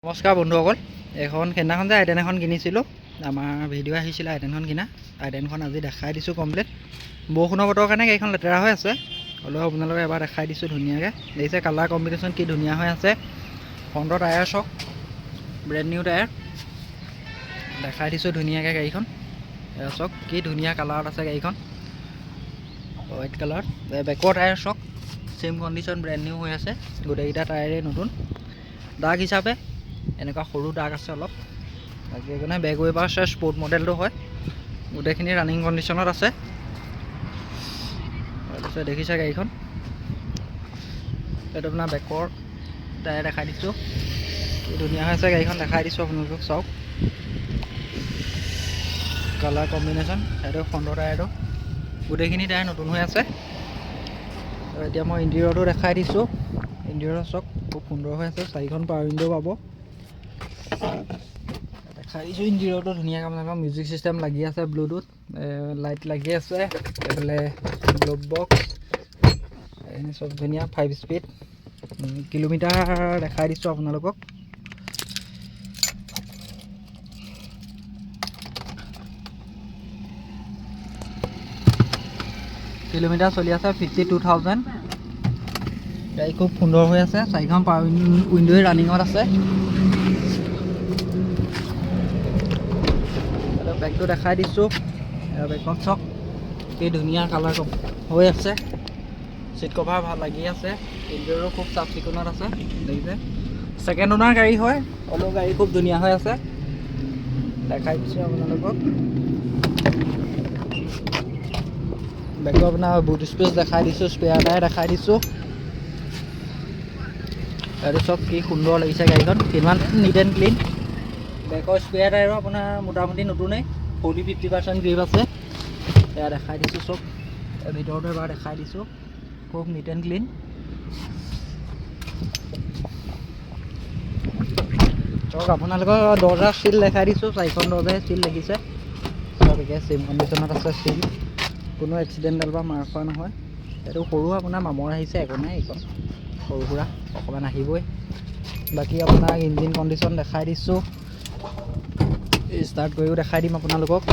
নমস্কাৰ বন্ধুসকল, এখন সেইদিনাখন যে আইটেন এখন কিনিছিলোঁ, আমাৰ ভিডিঅ' আহিছিলে আইটেনখন কিনা। আইটেনখন আজি দেখাই দিছোঁ কমপ্লিট। বৰষুণৰ বতৰৰ কাৰণে গাড়ীখন লেতেৰা হৈ আছে, হ'লেও আপোনালোকে এবাৰ দেখাই দিছোঁ ধুনীয়াকৈ। দেখিছে কালাৰ কম্বিনেশ্যন কি ধুনীয়া হৈ আছে। ফ্ৰণ্টৰ টায়াৰ চাওক, ব্ৰেণ্ড নিউ টায়াৰ। দেখাই দিছোঁ ধুনীয়াকৈ গাড়ীখন। চাওক কি ধুনীয়া কালাৰত আছে গাড়ীখন, হোৱাইট কালাৰ। বেকৰ টায়াৰ চাওক, ছেম কণ্ডিশ্যন, ব্ৰেণ্ড নিউ হৈ আছে। গোটেইকেইটা টায়াৰেই নতুন। দাগ হিচাপে এনেকুৱা সৰু দাগ আছে অলপ, বাকী এইকাৰণে বেক ৱেপাৰ আছে, স্পৰ্ট মডেলটো হয়। গোটেইখিনি ৰানিং কণ্ডিশ্যনত আছে। তাৰপিছত দেখিছে গাড়ীখন, এইটো আপোনাৰ বেকৰ টায়াৰ দেখাই দিছোঁ, কি ধুনীয়া হৈ আছে গাড়ীখন। দেখাই দিছোঁ আপোনালোকক চাওক কালাৰ কম্বিনেশ্যন। এইটো ফ্ৰণ্টৰ টায়াৰটো, গোটেইখিনি টায়াৰ নতুন হৈ আছে। আৰু এতিয়া মই ইণ্টেৰিয়ৰটো দেখাই দিছোঁ। ইণ্টেৰিয়ৰ চাওক খুব সুন্দৰ হৈ আছে, 4খন পাৱাৰ উইণ্ডো পাব। দেখাই দিছোঁ ইণ্টেৰিয়ৰটো ধুনীয়াকৈ। আপোনালোকৰ মিউজিক চিষ্টেম লাগি আছে, ব্লুটুথ লাইট লাগি আছে, এইফালে গ্ল'ব বক্স, এইখিনি চব ধুনীয়া। 5 স্পীড। কিলোমিটাৰ দেখাই দিছোঁ আপোনালোকক। কিলোমিটাৰ চলি আছে 52,000। গাড়ী খুব সুন্দৰ হৈ আছে, 4খন পাৱাৰ উইণ্ডোৱে ৰানিঙত আছে। বেগটো দেখাই দিছোঁ, বেগখন চাওক কি ধুনীয়া কালাৰ হৈ আছে। চিট কভাৰ ভাল লাগি আছে, ইণ্টেৰিয়ৰো খুব চাফ চিকুণত আছে। দেখিছে ছেকেণ্ড অ'নাৰ গাড়ী হয়, হ'লেও গাড়ী খুব ধুনীয়া হৈ আছে। দেখাই দিছোঁ আপোনালোকক। বেগটো আপোনাৰ বুট স্পেচ দেখাই দিছোঁ, স্পেয়াৰ টায়াৰ দেখাই দিছোঁ। এইটো চব কি সুন্দৰ লাগিছে গাড়ীখন, কিমান নিট এণ্ড ক্লিন। বেকৰ স্পেয়াৰ টায়াৰো আপোনাৰ মোটামুটি নতুনেই, 40-50% গ্ৰিপ আছে। এয়া দেখাই দিছোঁ চব, ভিতৰতো এবাৰ দেখাই দিছোঁ, খুব নিট এণ্ড ক্লিন। চব আপোনালোকৰ দৰ্জাৰ ষ্টীল দেখাই দিছোঁ, 4খন দৰ্জাই ষ্টীল দেখিছে। চব একে ছেম কণ্ডিশ্যনত আছে ষ্টীল, কোনো এক্সিডেণ্টেল বা মাৰ খোৱা নহয়। এইটো সৰু আপোনাৰ মামৰ আহিছে, একো নাই, এইখন সৰু সুৰা অকণমান আহিবই। বাকী আপোনাক ইঞ্জিন কণ্ডিশ্যন দেখাই দিছোঁ, ষ্টাৰ্ট কৰিও দেখাই দিম আপোনালোকক।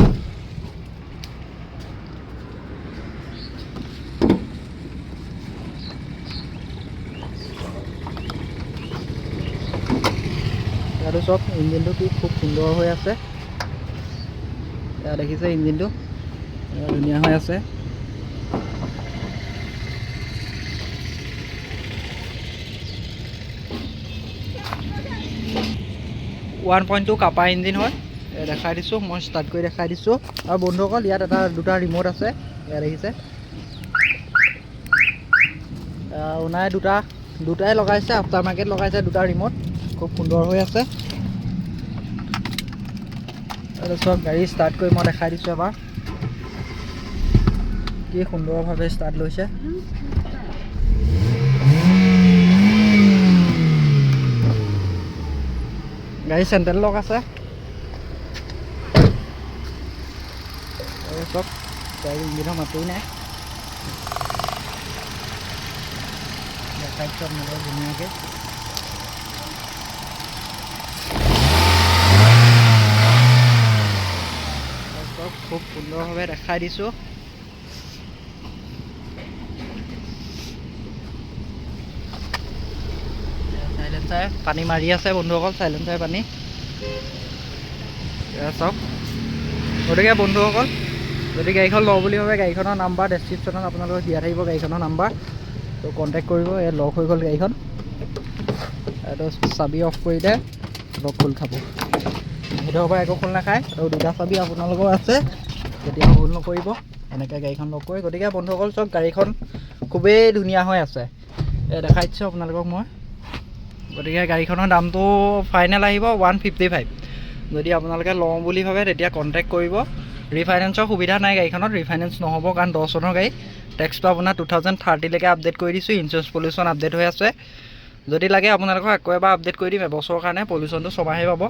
আৰু চব ইঞ্জিনটো কি খুব সুন্দৰ হৈ আছে। এয়া দেখিছে ইঞ্জিনটো ধুনীয়া হৈ আছে। 1.2 কাপাৰ ইঞ্জিন হয়। দেখাই দিছোঁ, মই ষ্টাৰ্ট কৰি দেখাই দিছোঁ। আৰু বন্ধুসকল ইয়াত দুটা ৰিম'ট আছে, এয়া দেখিছে। ওনাই দুটাই লগাইছে, আফটাৰ মাৰ্কেট লগাইছে দুটা ৰিম'ট, খুব সুন্দৰ হৈ আছে। চব গাড়ী ষ্টাৰ্ট কৰি মই দেখাই দিছোঁ এবাৰ, কি সুন্দৰভাৱে ষ্টাৰ্ট লৈছে। গাড়ী চেণ্ট্ৰেল লক আছে। চব গাড়ী ইঞ্জিনৰ মাতেই নাই। দেখাই দিছোঁ আপোনালোকক ধুনীয়াকৈ। চব খুব সুন্দৰভাৱে দেখাই দিছোঁ। চাইলেঞ্চাৰ পানী মাৰি আছে বন্ধুসকল, চাইলেঞ্চাৰ পানী চাওক। গতিকে বন্ধুসকল যদি গাড়ীখন লওঁ বুলি ভাবে, গাড়ীখনৰ নাম্বাৰ ডেছক্ৰিপশ্যনত আপোনালোকক দিয়া থাকিব, গাড়ীখনৰ নাম্বাৰ। তো কণ্টেক্ট কৰিব। এই লক হৈ গ'ল গাড়ীখন, এইটো চাবি অফ কৰিলে লক খোল খাব, ভিতৰৰ পৰা একো খোল নাখায়। আৰু দুটা চাবি আপোনালোকৰ আছে, কেতিয়াও ভুল নকৰিব এনেকৈ গাড়ীখন লক কৰি। গতিকে বন্ধুসকল চব গাড়ীখন খুবেই ধুনীয়া হৈ আছে, দেখাই দিছোঁ আপোনালোকক মই। গতিকে গাড়ীখনৰ দামটো ফাইনেল আহিব 155। যদি আপোনালোকে লওঁ বুলি ভাবে তেতিয়া কণ্টেক্ট কৰিব। ৰিফাইনেন্সৰ সুবিধা নাই গাড়ীখনত, ৰিফাইনেন্স নহ'ব, কাৰণ 10 চনৰ গাড়ী। টেক্সটো আপোনাৰ 2030লৈকে আপডেট কৰি দিছোঁ, ইঞ্চুৰেঞ্চ পলিউশ্যন আপডেট হৈ আছে। যদি লাগে আপোনালোকক আকৌ এবাৰ আপডেট কৰি দিম, এবছৰৰ কাৰণে পলিউশ্যনটো ছমাহেই পাব।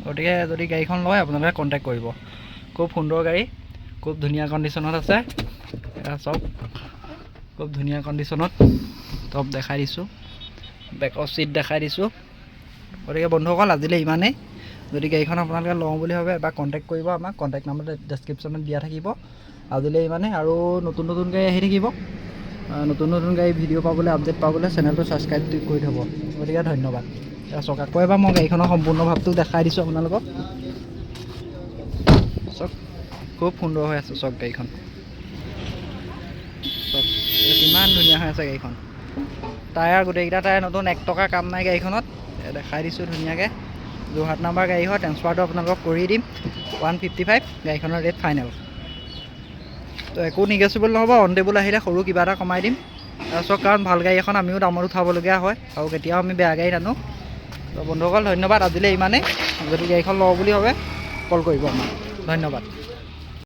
গতিকে যদি গাড়ীখন লয় আপোনালোকে কণ্টেক্ট কৰিব। খুব সুন্দৰ গাড়ী, খুব ধুনীয়া কণ্ডিশ্যনত আছে। চব খুব ধুনীয়া কণ্ডিশ্যনত, টপ দেখাই দিছোঁ। বেকৰ চিট দেখাই দিছোঁ। গতিকে বন্ধুসকল আজিলৈ ইমানেই। যদি গাড়ীখন আপোনালোকে লওঁ বুলি ভাবে এবাৰ কণ্টেক্ট কৰিব, আমাক কণ্টেক্ট নাম্বাৰ ডেছক্ৰিপশ্যনত দিয়া থাকিব। আজিলৈ ইমানেই, আৰু নতুন নতুন গাড়ী আহি থাকিব। নতুন নতুন গাড়ী ভিডিঅ' পাবলৈ, আপডেট পাবলৈ চেনেলটো ছাবস্ক্ৰাইব কৰি থ'ব। গতিকে ধন্যবাদ। চাওক আকৌ এবাৰ মই গাড়ীখনৰ সম্পূৰ্ণ ভাৱটো দেখাই দিছোঁ আপোনালোকক। চাওক খুব সুন্দৰ হৈ আছে, চাওক গাড়ীখন চাওক কিমান ধুনীয়া হৈ আছে গাড়ীখন। টায়াৰ গোটেইকেইটা টায়াৰ নতুন, 1 টকা কাম নাই গাড়ীখনত। দেখাই দিছোঁ ধুনীয়াকৈ। যোৰহাট নাম্বাৰ গাড়ী হয়, ট্ৰেন্সফাৰটো আপোনালোকক কৰি দিম 155। গাড়ীখনৰ ৰেট ফাইনেল। তো একো নিগেচিবল নহ'ব, অন টেবুল আহিলে সৰু কিবা এটা কমাই দিম। তাৰপিছত কাৰণ ভাল গাড়ী এখন আমিও দামত উঠাবলগীয়া হয়, আৰু কেতিয়াও আমি বেয়া গাড়ী নানো। তো বন্ধুসকল ধন্যবাদ, আজিলৈ ইমানেই। যদি গাড়ীখন লওঁ বুলি ভাবে কল কৰিব আমাক। ধন্যবাদ।